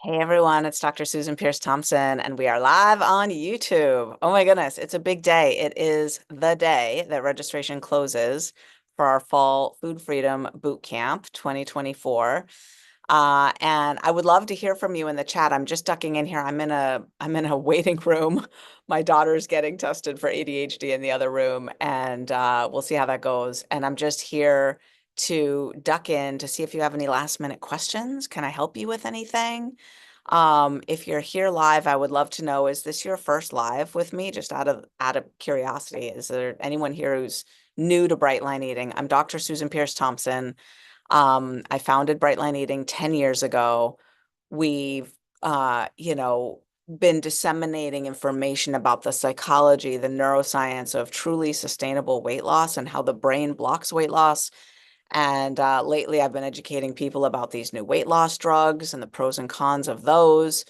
Hey everyone, it's Dr. Susan Peirce Thompson, and we are live on YouTube. Oh my goodness, it's a big day. It is the day that registration closes for our Fall Food Freedom Boot Camp 2024. And I would love to hear from you in the chat. I'm just ducking in here. I'm in a waiting room. My daughter's getting tested for ADHD in the other room, and we'll see how that goes. And I'm just here to duck in to see if you have any last minute questions. Can I help you with anything? If you're here live, I would love to know, is this your first live with me? Just out of curiosity, is there anyone here who's new to Bright Line Eating? I'm Dr. Susan Peirce Thompson. I founded Bright Line Eating 10 years ago. We've, been disseminating information about the psychology, the neuroscience of truly sustainable weight loss and how the brain blocks weight loss. And lately, I've been educating people about these new weight loss drugs and the pros and cons of those.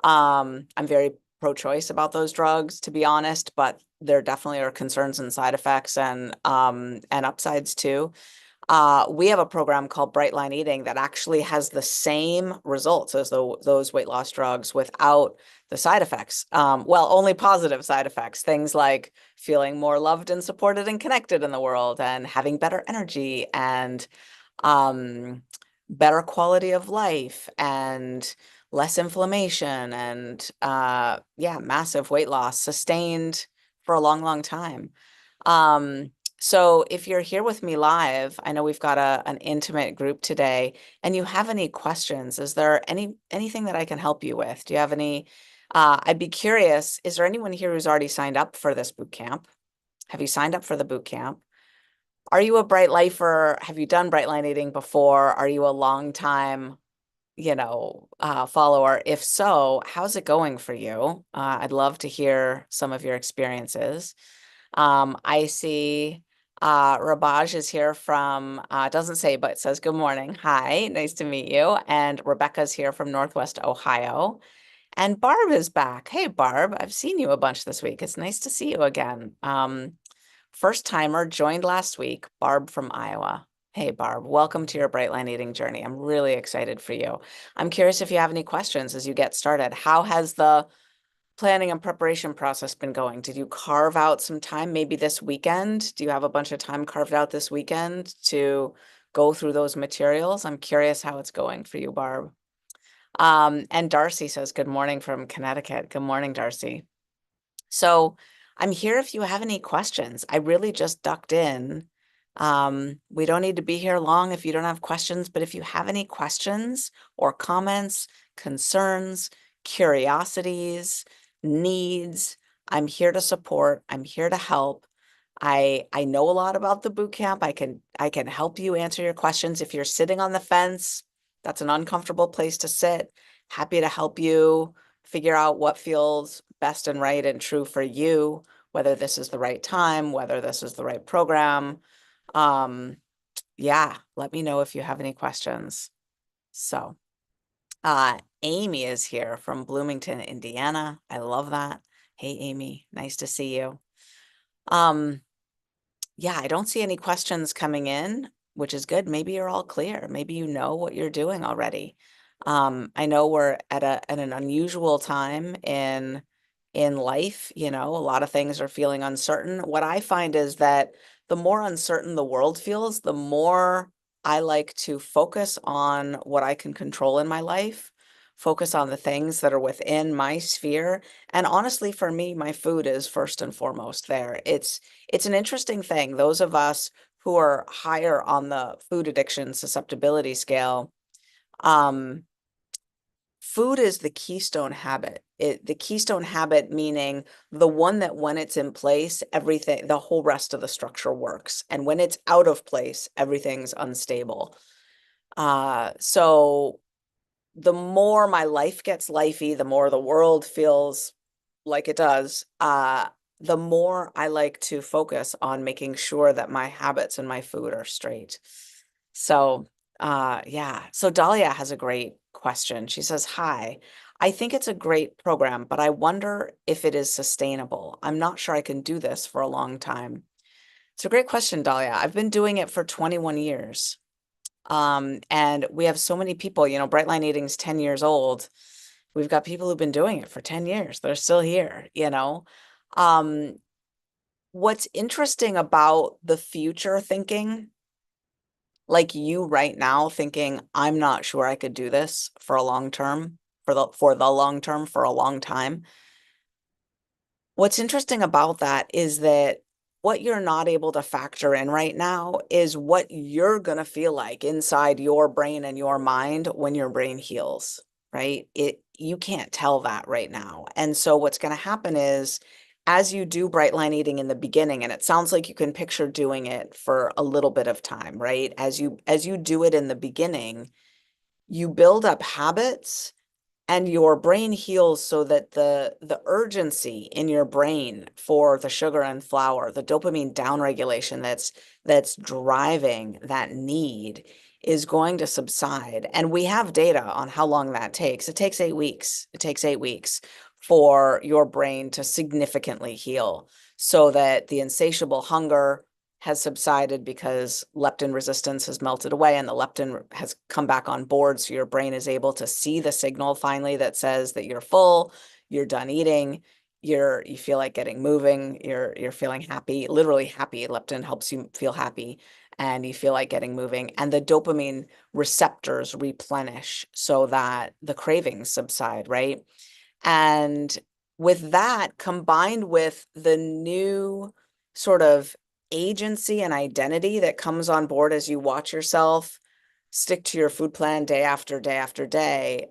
I'm very pro-choice about those drugs, to be honest, but there definitely are concerns and side effects and upsides too. We have a program called Bright Line Eating that actually has the same results as those weight loss drugs without the side effects. Well, only positive side effects, things like feeling more loved and supported and connected in the world and having better energy and um, better quality of life and less inflammation and yeah, massive weight loss sustained for a long, long time. Um, so if you're here with me live, I know we've got an intimate group today, and you have any questions, is there anything that I can help you with? Do you have any? I'd be curious, is there anyone here who's already signed up for this boot camp? Have you signed up for the boot camp? Are you a Bright Lifer? Have you done Bright Line Eating before? Are you a long time, follower? If so, how's it going for you? I'd love to hear some of your experiences. I see Rabaj is here from, doesn't say, but says good morning. Hi, nice to meet you. And Rebecca's here from Northwest Ohio. And Barb is back. Hey, Barb, I've seen you a bunch this week. It's nice to see you again. First timer joined last week, Barb from Iowa. Hey, Barb, welcome to your Bright Line Eating journey. I'm really excited for you. I'm curious if you have any questions as you get started. How has the planning and preparation process been going? Did you carve out some time, maybe this weekend? Do you have a bunch of time carved out this weekend to go through those materials? I'm curious how it's going for you, Barb. And Darcy says, good morning from Connecticut. Good morning, Darcy. So I'm here if you have any questions. I really just ducked in. We don't need to be here long if you don't have questions, but if you have any questions or comments, concerns, curiosities, needs, I'm here to support. I'm here to help. I know a lot about the boot camp. I can help you answer your questions. If you're sitting on the fence, that's an uncomfortable place to sit. Happy to help you figure out what feels best and right and true for you, whether this is the right time, whether this is the right program. Um, yeah, let me know if you have any questions. So, Amy is here from Bloomington, Indiana. I love that. Hey, Amy, nice to see you. Yeah, I don't see any questions coming in, which is good. Maybe you're all clear. Maybe you know what you're doing already. I know we're at an unusual time in life, a lot of things are feeling uncertain. What I find is that the more uncertain the world feels, the more I like to focus on what I can control in my life, focus on the things that are within my sphere. And honestly, for me, my food is first and foremost there. It's an interesting thing. Those of us who are higher on the food addiction susceptibility scale, um, food is the keystone habit. The keystone habit meaning the one that when it's in place, everything, the whole rest of the structure works. And when it's out of place, everything's unstable. So the more my life gets lifey, the more the world feels like it does, the more I like to focus on making sure that my habits and my food are straight. So, yeah. So Dahlia has a great question. She says, hi, I think it's a great program, but I wonder if it is sustainable. I'm not sure I can do this for a long time. It's a great question, Dahlia. I've been doing it for 21 years. And we have so many people, Bright Line Eating's 10 years old. We've got people who've been doing it for 10 years. They're still here, you know? Um, what's interesting about the future thinking, like you right now thinking, I'm not sure I could do this for a long term, for the long term, for a long time. What's interesting about that is that what you're not able to factor in right now is what you're going to feel like inside your brain and your mind when your brain heals, right? You can't tell that right now. And so what's going to happen is as you do bright line eating in the beginning, and it sounds like you can picture doing it for a little bit of time, right? As you do it in the beginning, you build up habits and your brain heals so that the urgency in your brain for the sugar and flour, the dopamine downregulation that's driving that need is going to subside. And we have data on how long that takes. It takes 8 weeks. It takes 8 weeks for your brain to significantly heal so that the insatiable hunger has subsided because leptin resistance has melted away and the leptin has come back on board. So your brain is able to see the signal finally that says that you're full, you're done eating, you feel like getting moving, you're feeling happy, literally happy. Leptin helps you feel happy and you feel like getting moving. And the dopamine receptors replenish so that the cravings subside, right? And with that, combined with the new sort of agency and identity that comes on board as you watch yourself stick to your food plan day after day after day,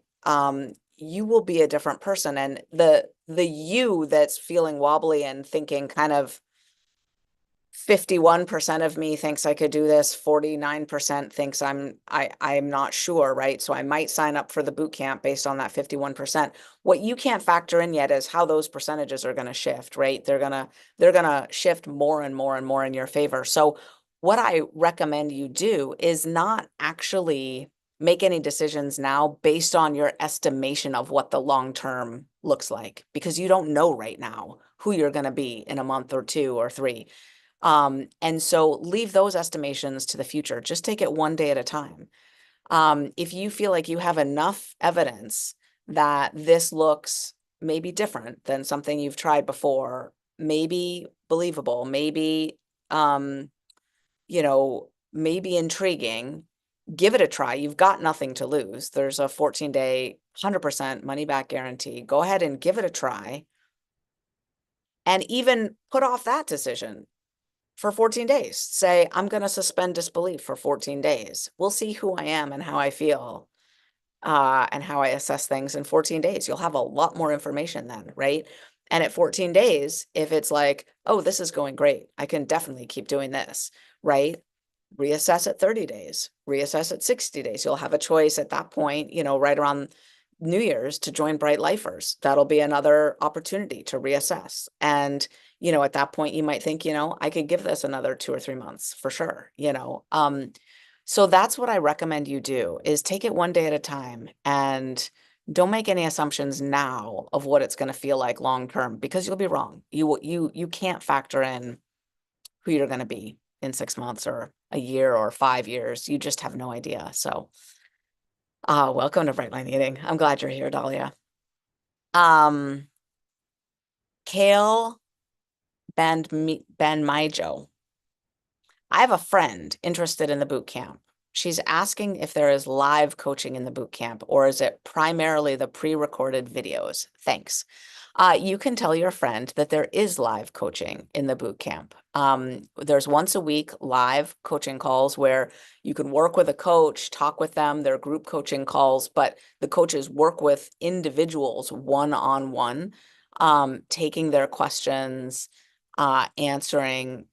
you will be a different person. And the you that's feeling wobbly and thinking kind of 51% of me thinks I could do this, 49% thinks I'm not sure, right? So I might sign up for the boot camp based on that 51%. What you can't factor in yet is how those percentages are going to shift, right? They're gonna shift more and more and more in your favor. So what I recommend you do is not actually make any decisions now based on your estimation of what the long term looks like, because you don't know right now who you're going to be in a month or 2 or 3. And so leave those estimations to the future. Just take it one day at a time. If you feel like you have enough evidence that this looks maybe different than something you've tried before, maybe believable, maybe, maybe intriguing, give it a try. You've got nothing to lose. There's a 14-day, 100% money back guarantee. Go ahead and give it a try and even put off that decision for 14 days. Say, I'm going to suspend disbelief for 14 days. We'll see who I am and how I feel and how I assess things in 14 days. You'll have a lot more information then, right? And at 14 days, if it's like, oh, this is going great, I can definitely keep doing this, right? Reassess at 30 days, reassess at 60 days. You'll have a choice at that point, right around New Year's to join Bright Lifers. That'll be another opportunity to reassess. And, at that point you might think, I could give this another 2 or 3 months for sure. So that's what I recommend you do is take it one day at a time and don't make any assumptions now of what it's going to feel like long term because you'll be wrong. You can't factor in who you're going to be in 6 months or a year or 5 years. You just have no idea. So welcome to Bright Line Eating. I'm glad you're here, Dahlia. Kale Ben Maijo. I have a friend interested in the boot camp. She's asking if there is live coaching in the boot camp or is it primarily the pre-recorded videos? Thanks. You can tell your friend that there is live coaching in the boot camp. There's once a week live coaching calls where you can work with a coach, talk with them. They're group coaching calls, but the coaches work with individuals one-on-one, taking their questions, answering,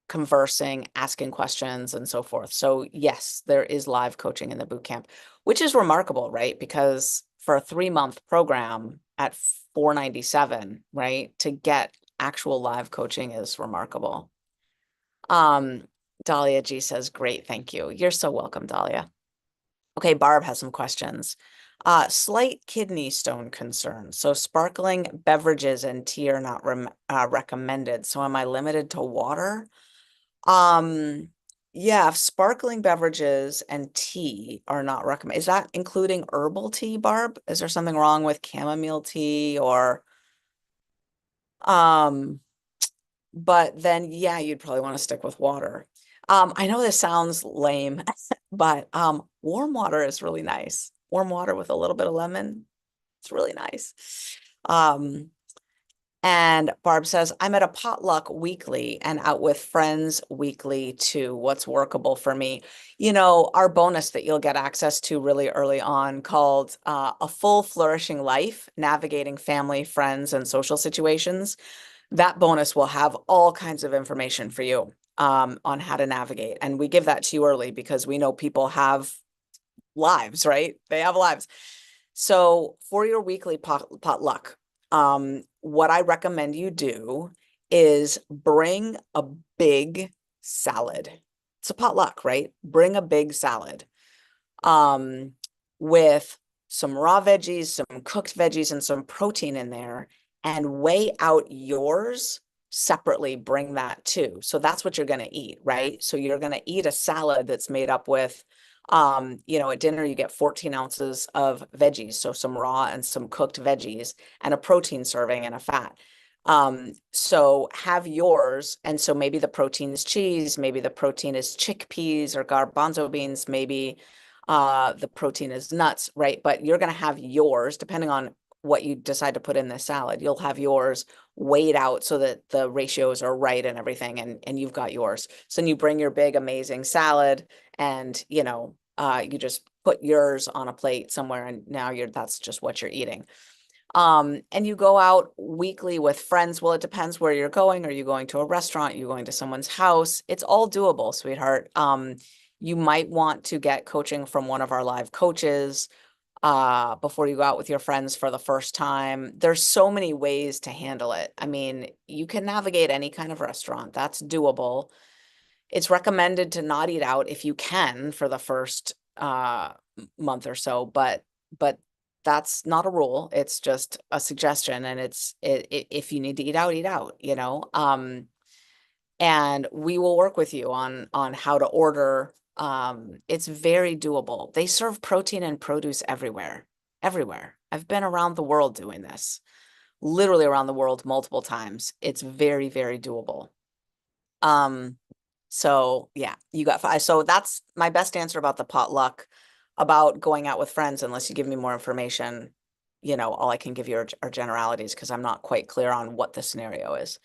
conversing, asking questions, and so forth. So yes, there is live coaching in the boot camp, which is remarkable, right? Because for a 3-month program at $497, right, to get actual live coaching is remarkable. Dahlia G says, great, thank you. You're so welcome, Dahlia. Okay, Barb has some questions. Slight kidney stone concern. So sparkling beverages and tea are not recommended. So am I limited to water? Yeah, sparkling beverages and tea are not recommended. Is that including herbal tea, Barb? Is there something wrong with chamomile tea or um but then yeah, you'd probably want to stick with water. I know this sounds lame, but warm water is really nice. Warm water with a little bit of lemon, it's really nice. Um And Barb says, I'm at a potluck weekly and out with friends weekly too. What's workable for me? Our bonus that you'll get access to really early on called A Full Flourishing Life, Navigating Family, Friends, and Social Situations. That bonus will have all kinds of information for you on how to navigate. And we give that to you early because we know people have lives, right? They have lives. So for your weekly potluck, what I recommend you do is bring a big salad. It's a potluck, right? Bring a big salad um, with some raw veggies, some cooked veggies, and some protein in there, and weigh out yours separately. Bring that too. So that's what you're going to eat, right? So you're going to eat a salad that's made up with, at dinner you get 14 ounces of veggies, so some raw and some cooked veggies, and a protein serving and a fat. So have yours, and so maybe the protein is cheese, maybe the protein is chickpeas or garbanzo beans, maybe the protein is nuts, right? But you're going to have yours, depending on what you decide to put in this salad, you'll have yours weighed out so that the ratios are right and everything, and you've got yours. So then you bring your big, amazing salad and, you just put yours on a plate somewhere and now that's just what you're eating. And you go out weekly with friends. Well, it depends where you're going. Are you going to a restaurant? Are you going to someone's house? It's all doable, sweetheart. You might want to get coaching from one of our live coaches before you go out with your friends for the first time. There's so many ways to handle it. I mean, you can navigate any kind of restaurant. That's doable. It's recommended to not eat out if you can for the first month or so, but that's not a rule. It's just a suggestion, and if you need to eat out, eat out, and we will work with you on how to order. It's very doable. They serve protein and produce everywhere, everywhere. I've been around the world doing this, literally around the world multiple times. It's very, very doable. Um, so yeah, you got five. So that's my best answer about the potluck, about going out with friends, unless you give me more information. All I can give you are generalities because I'm not quite clear on what the scenario is.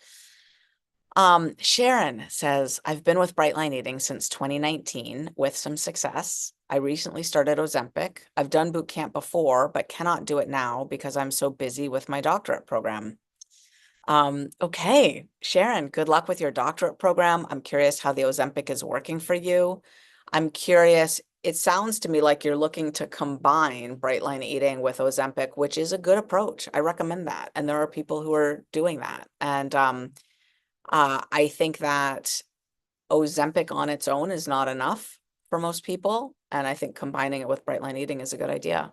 Sharon says, I've been with Brightline Eating since 2019 with some success. I recently started Ozempic. I've done boot camp before, but cannot do it now because I'm so busy with my doctorate program. Okay, Sharon, good luck with your doctorate program. I'm curious how the Ozempic is working for you. I'm curious, it sounds to me like you're looking to combine Brightline Eating with Ozempic, which is a good approach. I recommend that. And there are people who are doing that. And I think that Ozempic on its own is not enough for most people. And I think combining it with Brightline Eating is a good idea.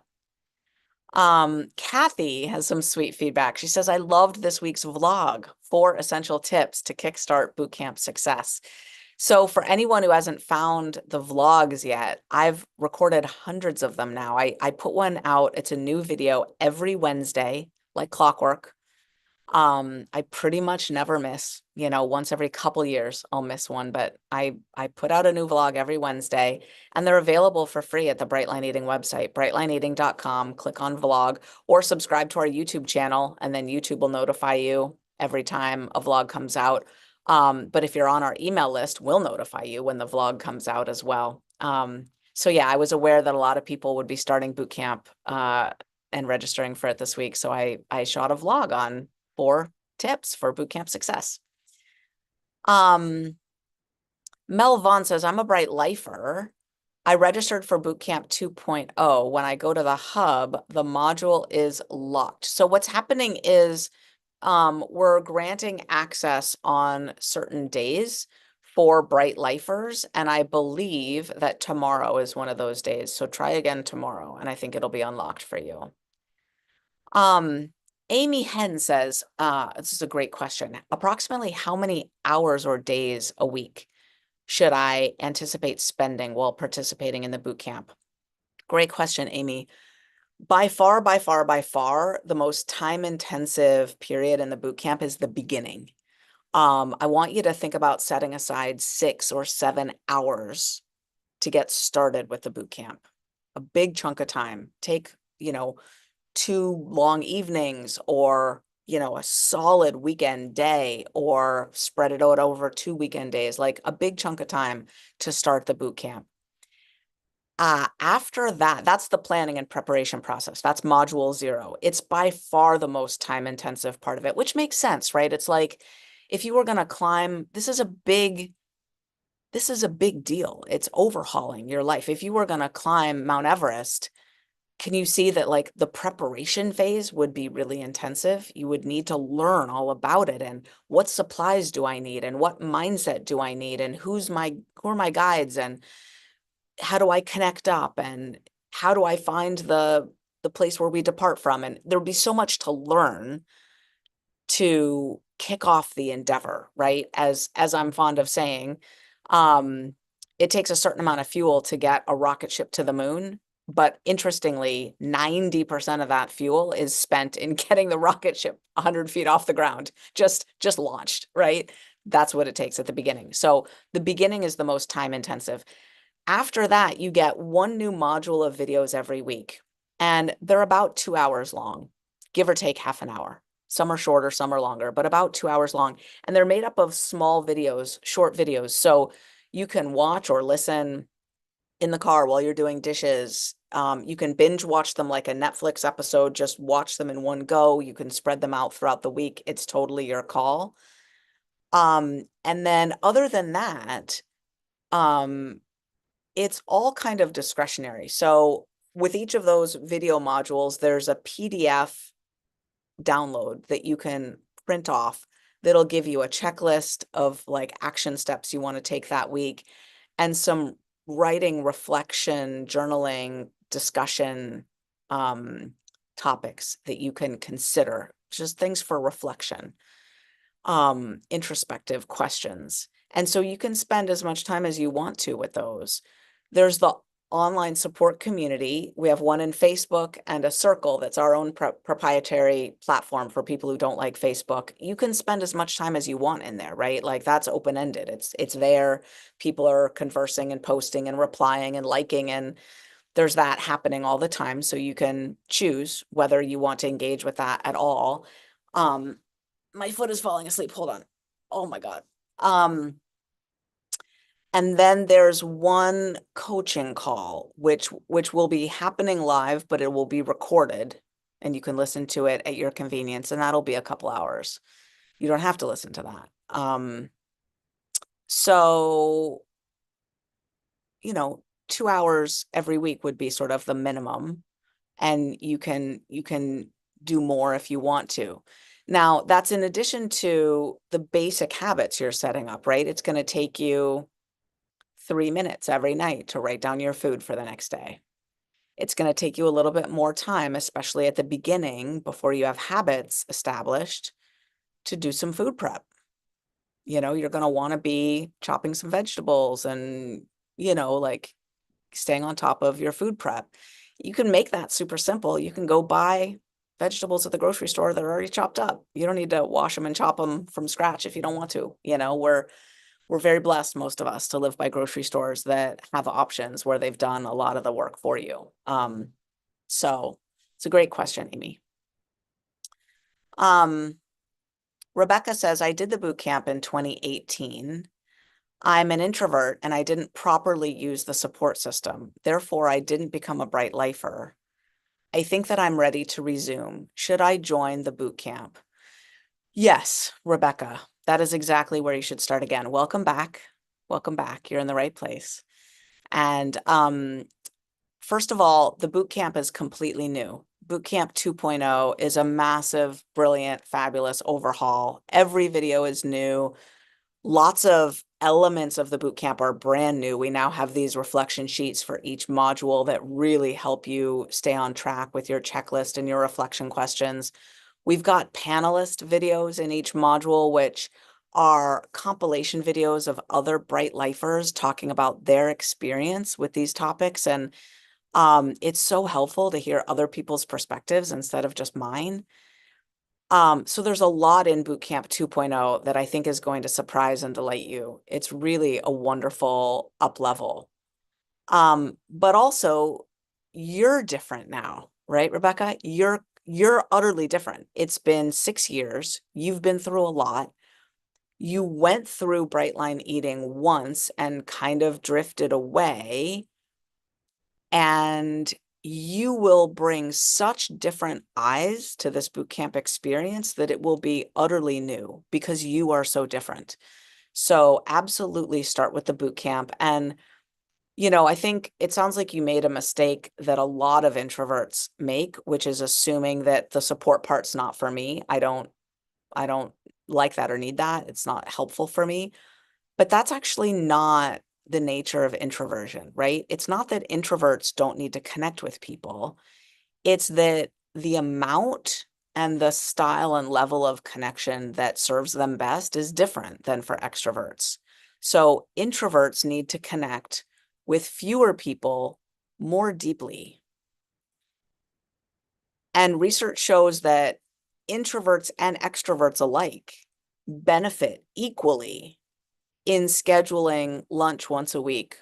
Kathy has some sweet feedback. She says, I loved this week's vlog, 4 essential tips to kickstart bootcamp success. So for anyone who hasn't found the vlogs yet, I've recorded hundreds of them now. I put one out. It's a new video every Wednesday, like clockwork. I pretty much never miss, once every couple years I'll miss one, but I put out a new vlog every Wednesday, and they're available for free at the Brightline Eating website, brightlineeating.com. Click on vlog or subscribe to our YouTube channel, and then YouTube will notify you every time a vlog comes out. But if you're on our email list, we'll notify you when the vlog comes out as well. So yeah, I was aware that a lot of people would be starting boot camp and registering for it this week. So I shot a vlog on 4 tips for bootcamp success. Mel Vaughn says, I'm a Bright Lifer. I registered for Bootcamp 2.0. When I go to the hub, the module is locked. So what's happening is we're granting access on certain days for Bright Lifers, and I believe that tomorrow is one of those days. So try again tomorrow, and I think it'll be unlocked for you. Amy Hen says, this is a great question. Approximately how many hours or days a week should I anticipate spending while participating in the boot camp? Great question, Amy. By far, by far, by far, the most time-intensive period in the boot camp is the beginning. I want you to think about setting aside 6 or 7 hours to get started with the boot camp. A big chunk of time. Take, 2 long evenings, or, a solid weekend day, or spread it out over 2 weekend days, like a big chunk of time to start the boot camp. After that, that's the planning and preparation process. That's module 0. It's by far the most time intensive part of it, which makes sense, right? It's like if you were going to climb, this is a big deal. It's overhauling your life. If you were going to climb Mount Everest, can you see that like the preparation phase would be really intensive? You would need to learn all about it, and what supplies do I need, and what mindset do I need, and who are my guides, and how do I connect up, and how do I find the place where we depart from? And there would be so much to learn to kick off the endeavor, right? As I'm fond of saying, it takes a certain amount of fuel to get a rocket ship to the moon. But interestingly, 90% of that fuel is spent in getting the rocket ship 100 feet off the ground, just launched, right? That's what it takes at the beginning. So the beginning is the most time intensive. After that, you get one new module of videos every week, and they're about 2 hours long, give or take half an hour. Some are shorter, some are longer, but about 2 hours long. And they're made up of small videos, short videos. So you can watch or listen in the car while you're doing dishes. You can binge watch them like a Netflix episode, just watch them in one go. You can spread them out throughout the week. It's totally your call. And then other than that, it's all kind of discretionary. So with each of those video modules, there's a PDF download that you can print off that'll give you a checklist of like action steps you want to take that week, and some writing, reflection, journaling, discussion topics that you can consider, just things for reflection, introspective questions. And so you can spend as much time as you want to with those. There's the online support community. We have one in Facebook and a Circle that's our own proprietary platform for people who don't like Facebook. You can spend as much time as you want in there, right? Like that's open-ended. It's there. People are conversing and posting and replying and liking, and there's that happening all the time. So you can choose whether you want to engage with that at all. My foot is falling asleep. Hold on. Oh my God. And then there's one coaching call, which will be happening live, but it will be recorded and you can listen to it at your convenience. And that'll be a couple hours. You don't have to listen to that. So, 2 hours every week would be sort of the minimum. And you can do more if you want to. Now, that's in addition to the basic habits you're setting up, right? It's going to take you 3 minutes every night to write down your food for the next day. It's going to take you a little bit more time, especially at the beginning, before you have habits established, to do some food prep. You're going to want to be chopping some vegetables and, like staying on top of your food prep. You can make that super simple. You can go buy vegetables at the grocery store that are already chopped up. You don't need to wash them and chop them from scratch if you don't want to. We're very blessed, most of us, to live by grocery stores that have options where they've done a lot of the work for you. So it's a great question, Amy. Rebecca says, I did the boot camp in 2018. I'm an introvert and I didn't properly use the support system. Therefore, I didn't become a bright lifer. I think that I'm ready to resume. Should I join the boot camp? Yes, Rebecca, that is exactly where you should start again. Welcome back. Welcome back. You're in the right place. And first of all, the boot camp is completely new. Boot Camp 2.0 is a massive, brilliant, fabulous overhaul. Every video is new. Lots of elements of the boot camp are brand new. We now have these reflection sheets for each module that really help you stay on track with your checklist and your reflection questions. We've got panelist videos in each module, which are compilation videos of other bright lifers talking about their experience with these topics. And it's so helpful to hear other people's perspectives instead of just mine. So there's a lot in Bootcamp 2.0 that I think is going to surprise and delight you. It's really a wonderful up level. But also you're different now, right, Rebecca? You're utterly different. It's been 6 years. You've been through a lot. You went through bright line eating once and kind of drifted away, and you will bring such different eyes to this boot camp experience that it will be utterly new because you are so different. So absolutely start with the boot camp. And, I think it sounds like you made a mistake that a lot of introverts make, which is assuming that the support part's not for me. I don't like that or need that. It's not helpful for me. But that's actually not the nature of introversion, right? It's not that introverts don't need to connect with people. It's that the amount and the style and level of connection that serves them best is different than for extroverts. So introverts need to connect with fewer people more deeply. And research shows that introverts and extroverts alike benefit equally in scheduling lunch once a week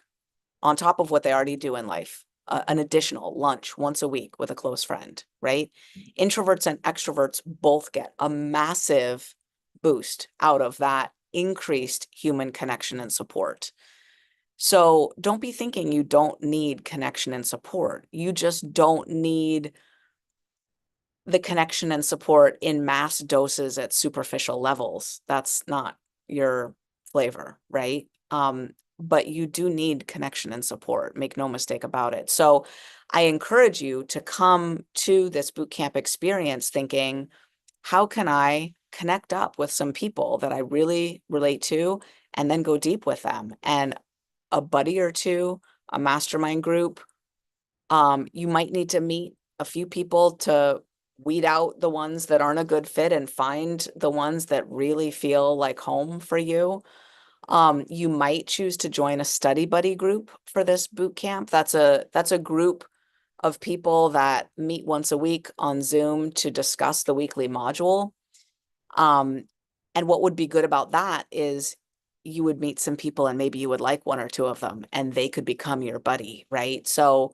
on top of what they already do in life, an additional lunch once a week with a close friend, right? Introverts and extroverts both get a massive boost out of that increased human connection and support. So don't be thinking you don't need connection and support. You just don't need the connection and support in mass doses at superficial levels. That's not your flavor, right? But you do need connection and support. Make no mistake about it. So I encourage you to come to this boot camp experience thinking, how can I connect up with some people that I really relate to and then go deep with them? And a buddy or two, a mastermind group, you might need to meet a few people to weed out the ones that aren't a good fit and find the ones that really feel like home for you. You might choose to join a study buddy group for this boot camp. That's a group of people that meet once a week on Zoom to discuss the weekly module. Um, and what would be good about that is you would meet some people and maybe you would like one or two of them and they could become your buddy, right? So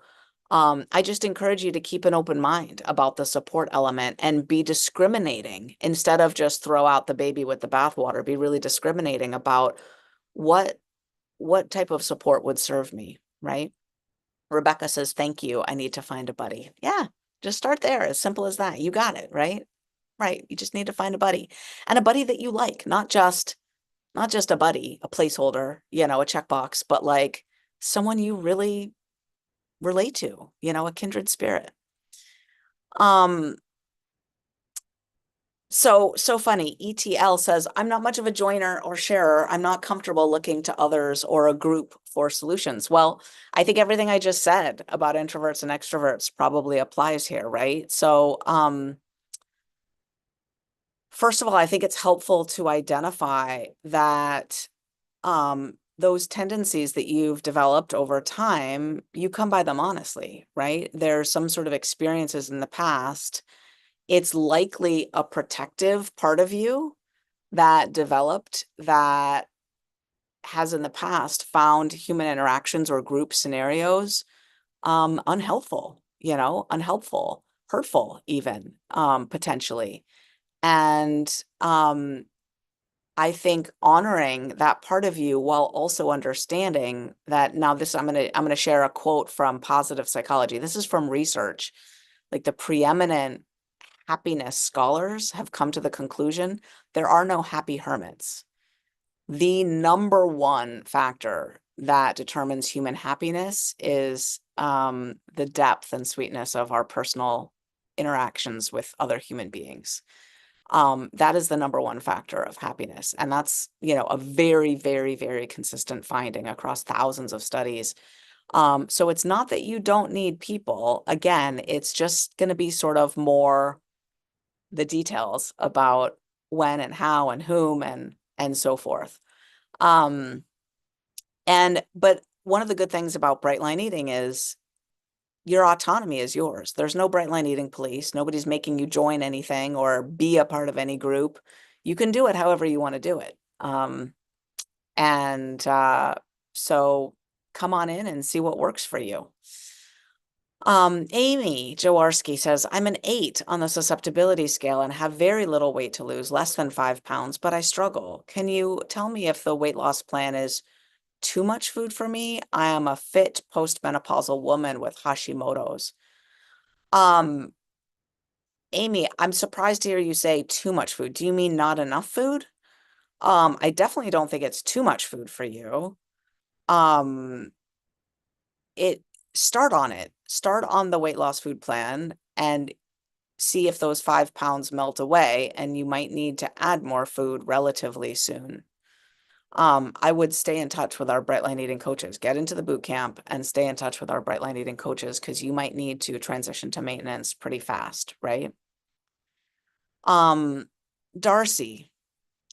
I just encourage you to keep an open mind about the support element and be discriminating instead of just throw out the baby with the bathwater. Be really discriminating about what type of support would serve me, right? Rebecca says, thank you. I need to find a buddy. Yeah, just start there. As simple as that. You got it, right? Right. You just need to find a buddy and a buddy that you like, not just a buddy, a placeholder, a checkbox, but like someone you really relate to, a kindred spirit. Um, so funny. ETL says, I'm not much of a joiner or sharer. I'm not comfortable looking to others or a group for solutions. Well, I think everything I just said about introverts and extroverts probably applies here, right? So, first of all, I think it's helpful to identify that those tendencies that you've developed over time, you come by them honestly, right? There's some sort of experiences in the past. It's likely a protective part of you that developed that has in the past found human interactions or group scenarios unhelpful, unhelpful, hurtful even, potentially. And I think honoring that part of you while also understanding that now this I'm gonna share a quote from positive psychology. This is from research. Like the preeminent happiness scholars have come to the conclusion there are no happy hermits. The number one factor that determines human happiness is the depth and sweetness of our personal interactions with other human beings. That is the number one factor of happiness. And that's, a very, very, very consistent finding across thousands of studies. So it's not that you don't need people. Again, it's just going to be sort of more the details about when and how and whom and so forth. But one of the good things about bright line eating is your autonomy is yours. There's no bright line eating police. Nobody's making you join anything or be a part of any group. You can do it however you want to do it. And so come on in and see what works for you. Amy Jaworski says, I'm an 8 on the susceptibility scale and have very little weight to lose, less than 5 pounds, but I struggle. Can you tell me if the weight loss plan is too much food for me? I am a fit postmenopausal woman with Hashimoto's. Amy, I'm surprised to hear you say too much food. Do you mean not enough food? I definitely don't think it's too much food for you. Um, it Start on it. Start on the weight loss food plan and see if those 5 pounds melt away, and you might need to add more food relatively soon. I would stay in touch with our Bright Line Eating coaches. Get into the boot camp and stay in touch with our Bright Line Eating coaches because you might need to transition to maintenance pretty fast, right? Darcy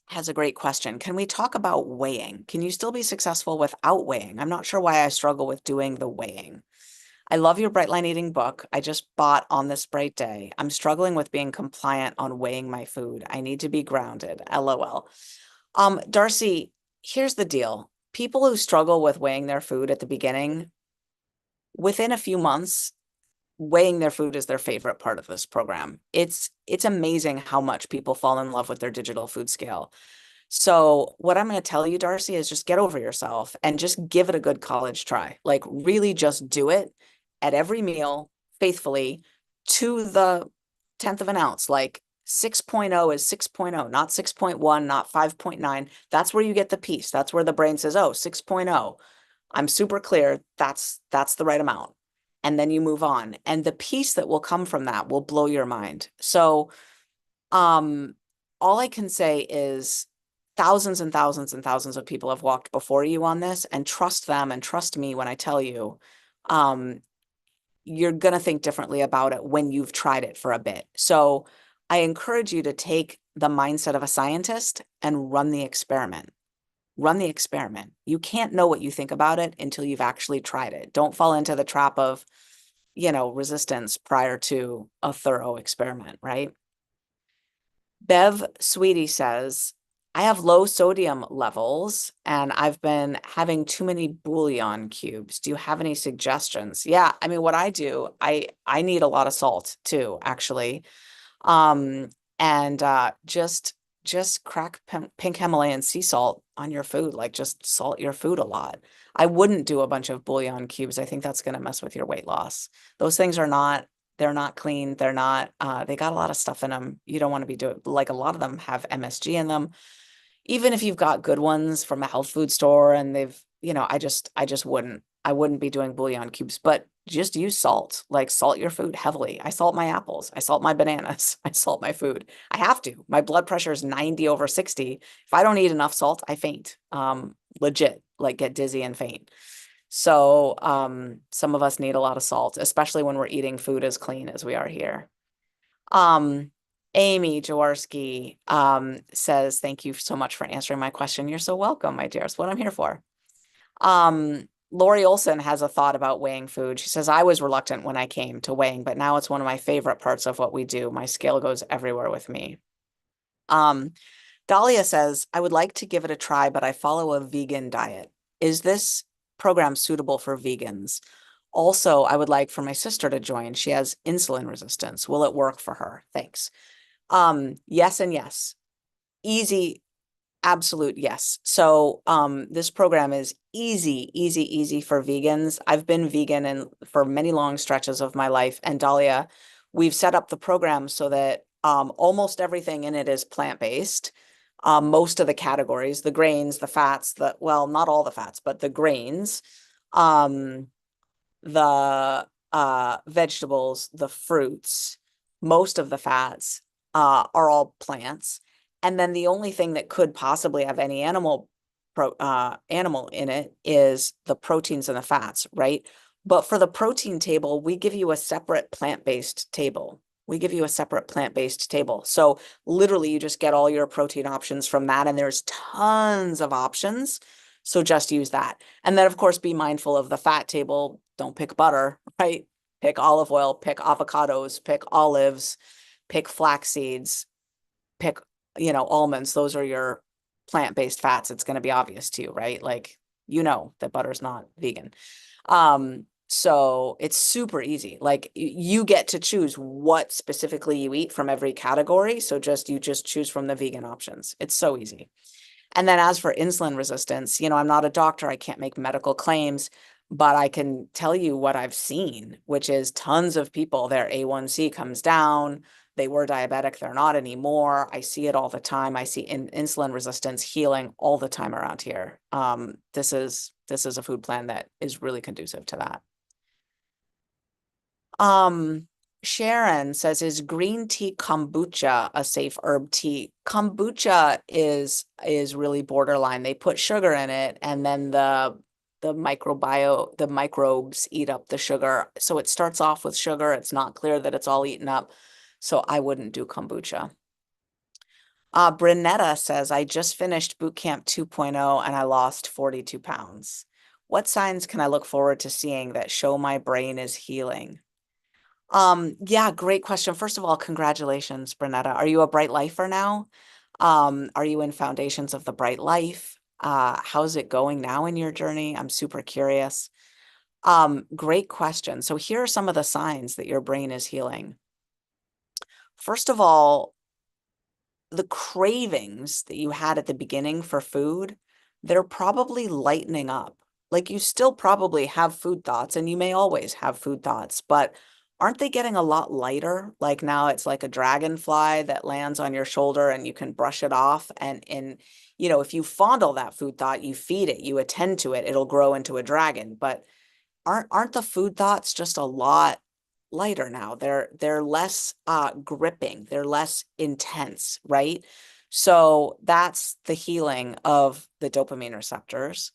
has a great question. Can we talk about weighing? Can you still be successful without weighing? I'm not sure why I struggle with doing the weighing. I love your Bright Line Eating book. I just bought On This Bright Day. I'm struggling with being compliant on weighing my food. I need to be grounded. LOL. Darcy, here's the deal. People who struggle with weighing their food at the beginning, within a few months, weighing their food is their favorite part of this program. It's amazing how much people fall in love with their digital food scale. So what I'm going to tell you, Darcy, is just get over yourself and just give it a good college try. Like really just do it at every meal faithfully to the 10th of an ounce. Like 6.0 is 6.0, not 6.1, not 5.9. That's where you get the piece. That's where the brain says, oh, 6.0. I'm super clear. That's the right amount. And then you move on. And the piece that will come from that will blow your mind. So all I can say is thousands and thousands and thousands of people have walked before you on this, and trust them and trust me when I tell you, you're going to think differently about it when you've tried it for a bit. So I encourage you to take the mindset of a scientist and run the experiment. Run the experiment. You can't know what you think about it until you've actually tried it. Don't fall into the trap of, resistance prior to a thorough experiment, right? Bev Sweetie says, I have low sodium levels and I've been having too many bouillon cubes. Do you have any suggestions? Yeah, I mean, what I do, I need a lot of salt too, actually. And just crack pink Himalayan sea salt on your food, like just salt your food a lot. I wouldn't do a bunch of bouillon cubes. I think that's going to mess with your weight loss. Those things they're not clean. They're not, they got a lot of stuff in them. You don't want to be doing, like a lot of them have MSG in them. Even if you've got good ones from a health food store and they've, I wouldn't be doing bouillon cubes, but just use salt, like salt your food heavily. I salt my apples. I salt my bananas. I salt my food. I have to. My blood pressure is 90/60. If I don't eat enough salt, I faint. Legit, like get dizzy and faint. So some of us need a lot of salt, especially when we're eating food as clean as we are here. Amy Jaworski says, thank you so much for answering my question. You're so welcome, my dear. It's what I'm here for. Lori Olson has a thought about weighing food. She says, I was reluctant when I came to weighing, but now it's one of my favorite parts of what we do. My scale goes everywhere with me. Dahlia says, I would like to give it a try, but I follow a vegan diet. Is this program suitable for vegans? Also, I would like for my sister to join. She has insulin resistance. Will it work for her? Thanks. Yes and yes. Easy, absolute yes. So this program is easy for vegans. I've been vegan for many long stretches of my life. And Dahlia, we've set up the program so that almost everything in it is plant-based. Most of the categories, the grains, the fats, well, not all the fats, but the grains, the vegetables, the fruits, most of the fats are all plants. And then the only thing that could possibly have any animal in it is the proteins and the fats, right? But for the protein table, we give you a separate plant-based table. we give you a separate plant-based table. So literally you just get all your protein options from that, and there's tons of options. So just use that. And then of course be mindful of the fat table. Don't pick butter, right? Pick olive oil, pick avocados, pick olives, pick flax seeds, pick, almonds. Those are your plant-based fats. It's going to be obvious to you, right? Like, that butter's not vegan. So it's super easy. Like you get to choose what specifically you eat from every category. So you just choose from the vegan options. It's so easy. And then as for insulin resistance, I'm not a doctor. I can't make medical claims, but I can tell you what I've seen, which is tons of people, their A1C comes down. They were diabetic. They're not anymore. I see it all the time. I see insulin resistance healing all the time around here. This is a food plan that is really conducive to that. Sharon says, is green tea kombucha a safe herb tea? Kombucha is really borderline. They put sugar in it, and then the microbes eat up the sugar. So it starts off with sugar. It's not clear that it's all eaten up. So I wouldn't do kombucha. Brunetta says, I just finished boot camp 2.0 and I lost 42 pounds. What signs can I look forward to seeing that show my brain is healing? Yeah, great question. First of all, congratulations, Brunetta. Are you a Bright Lifer now? Are you in Foundations of the Bright Life? How's it going now in your journey? I'm super curious. Great question. So here are some of the signs that your brain is healing. First of all, the cravings that you had at the beginning for food, they're probably lightening up. Like you still probably have food thoughts, and you may always have food thoughts, but aren't they getting a lot lighter? Like now it's like a dragonfly that lands on your shoulder and you can brush it off. And if you fondle that food thought, you feed it, you attend to it, it'll grow into a dragon. But aren't the food thoughts just a lot lighter now? They're less gripping, they're less intense, right? So that's the healing of the dopamine receptors.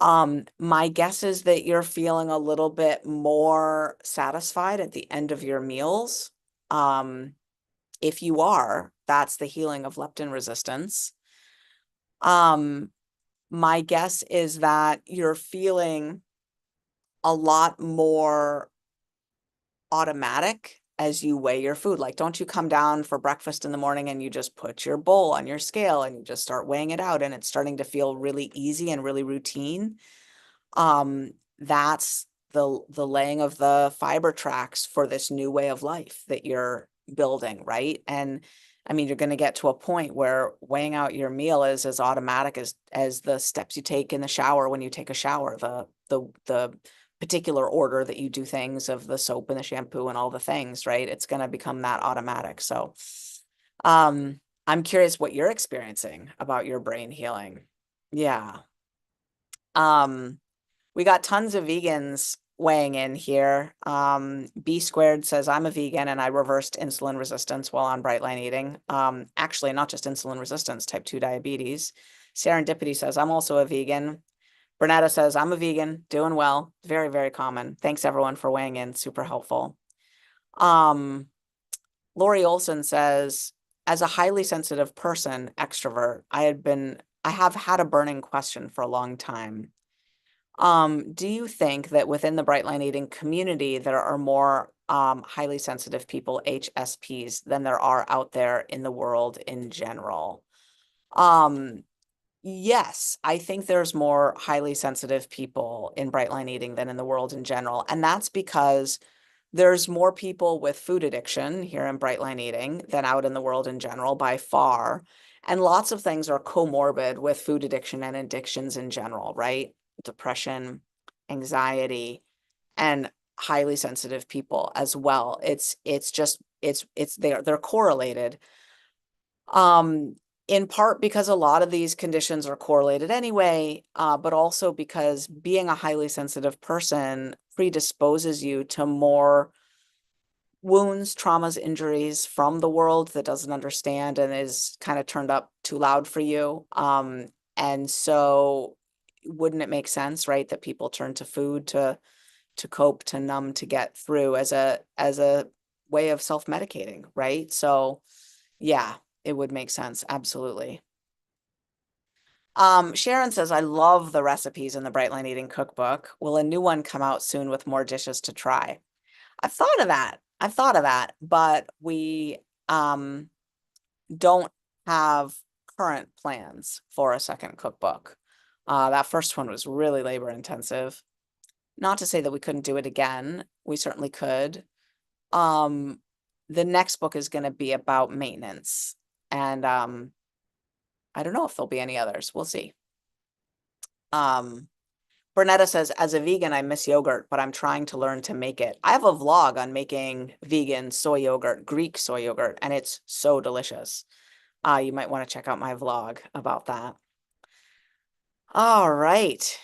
My guess is that you're feeling a little bit more satisfied at the end of your meals. If you are, that's the healing of leptin resistance. My guess is that you're feeling a lot more automatic as you weigh your food. Like, don't you come down for breakfast in the morning and you just put your bowl on your scale and you just start weighing it out, and it's starting to feel really easy and really routine. That's the laying of the fiber tracks for this new way of life that you're building, right? And I mean, you're going to get to a point where weighing out your meal is as automatic as the steps you take in the shower when you take a shower, the particular order that you do things of the soap and the shampoo and all the things, right? It's going to become that automatic. So, I'm curious what you're experiencing about your brain healing. Yeah. We got tons of vegans weighing in here. B squared says, I'm a vegan and I reversed insulin resistance while on Bright Line eating. Actually, not just insulin resistance, type 2 diabetes. Serendipity says, I'm also a vegan. Bernetta says, I'm a vegan, doing well. Very, very common. Thanks everyone for weighing in. Super helpful. Lori Olson says, as a highly sensitive person, extrovert, I have had a burning question for a long time. Do you think that within the Bright Line Eating community, there are more highly sensitive people, HSPs, than there are out there in the world in general? Yes, I think there's more highly sensitive people in Bright Line Eating than in the world in general. And that's because there's more people with food addiction here in Bright Line Eating than out in the world in general by far. And lots of things are comorbid with food addiction and addictions in general, right? Depression, anxiety, and highly sensitive people as well. They're correlated. In part because a lot of these conditions are correlated anyway, but also because being a highly sensitive person predisposes you to more wounds, traumas, injuries from the world that doesn't understand and is kind of turned up too loud for you. And so wouldn't it make sense, right, that people turn to food to cope, to numb, to get through as a way of self-medicating, right? So yeah, it would make sense. Absolutely. Sharon says, I love the recipes in the Bright Line Eating Cookbook. Will a new one come out soon with more dishes to try? I've thought of that. I've thought of that, but we don't have current plans for a second cookbook. That first one was really labor intensive. Not to say that we couldn't do it again. We certainly could. The next book is going to be about maintenance, and I don't know if there'll be any others. We'll see. Bernetta says, as a vegan, I miss yogurt, but I'm trying to learn to make it. I have a vlog on making vegan soy yogurt, Greek soy yogurt, and it's so delicious. You might want to check out my vlog about that. All right.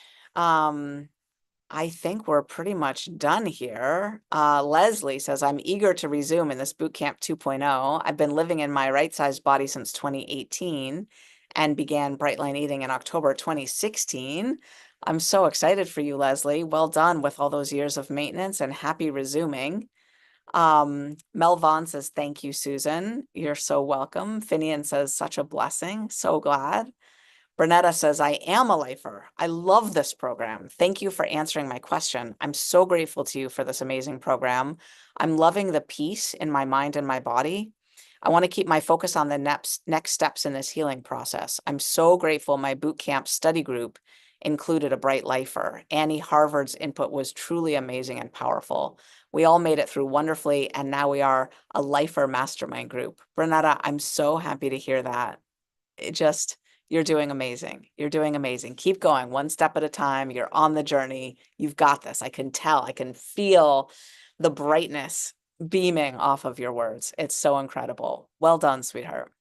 I think we're pretty much done here. Leslie says, I'm eager to resume in this boot camp 2.0. I've been living in my right-sized body since 2018 and began Bright Line Eating in October 2016. I'm so excited for you, Leslie. Well done with all those years of maintenance and happy resuming. Mel Vaughn says, thank you, Susan. You're so welcome. Finian says, such a blessing. So glad. Bernetta says, I am a lifer. I love this program. Thank you for answering my question. I'm so grateful to you for this amazing program. I'm loving the peace in my mind and my body. I want to keep my focus on the next steps in this healing process. I'm so grateful my boot camp study group included a bright lifer. Annie Harvard's input was truly amazing and powerful. We all made it through wonderfully, and now we are a lifer mastermind group. Bernetta, I'm so happy to hear that. You're doing amazing. You're doing amazing. Keep going one step at a time. You're on the journey. You've got this. I can tell. I can feel the brightness beaming off of your words. It's so incredible. Well done, sweetheart.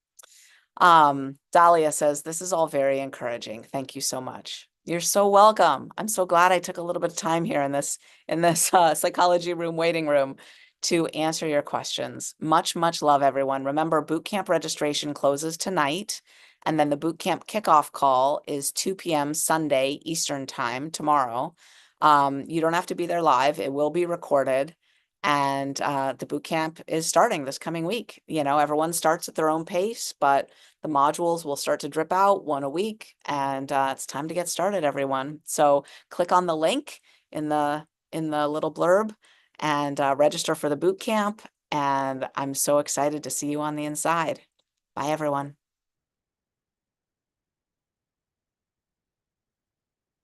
Dahlia says, this is all very encouraging. Thank you so much. You're so welcome. I'm so glad I took a little bit of time here in this psychology room, waiting room, to answer your questions. Much, much love, everyone. Remember, boot camp registration closes tonight. And then the boot camp kickoff call is 2 p.m. Sunday Eastern time tomorrow. You don't have to be there live. It will be recorded. And the boot camp is starting this coming week. You know, everyone starts at their own pace, but the modules will start to drip out one a week. And it's time to get started, everyone. So click on the link in the little blurb and register for the boot camp. And I'm so excited to see you on the inside. Bye, everyone.